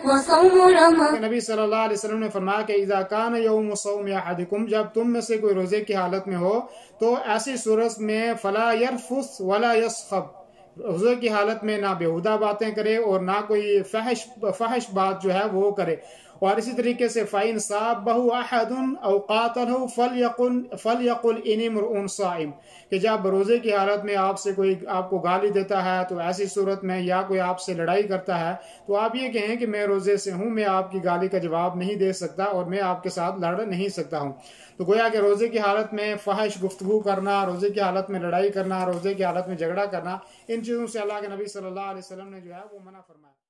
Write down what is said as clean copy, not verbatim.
वसौम रमज़ान। नबी सल्लल्लाहु अलैहि वसल्लम ने फरमाया कि इज़ा कान यौम सौम अहदिकुम, जब तुम में से कोई रोजे की हालत में हो तो ऐसी सूरत में फला यरफुस वला यसखब, रोजे की हालत में ना बेहुदा बातें करे और ना कोई फहश बात जो है वो करे। और इसी तरीके से फ़इन साबहु अहदुन औ क़ातलहु फलयकुल इन्नी इम्रुउन साइम, कि जब रोजे की हालत में आपसे कोई आपको गाली देता है तो ऐसी सूरत में, या कोई आपसे लड़ाई करता है तो आप ये कहें कि मैं रोजे से हूं, मैं आपकी गाली का जवाब नहीं दे सकता और मैं आपके साथ लड़ नहीं सकता हूं। तो गोया कि रोजे की हालत में फहश गुफ्तगू करना, रोजे की हालत में लड़ाई करना, रोजे की हालत में झगड़ा करना, इन चीजों से अल्लाह के नबी सल्लल्लाहु अलैहि वसल्लम ने जो है वो मना फरमाया।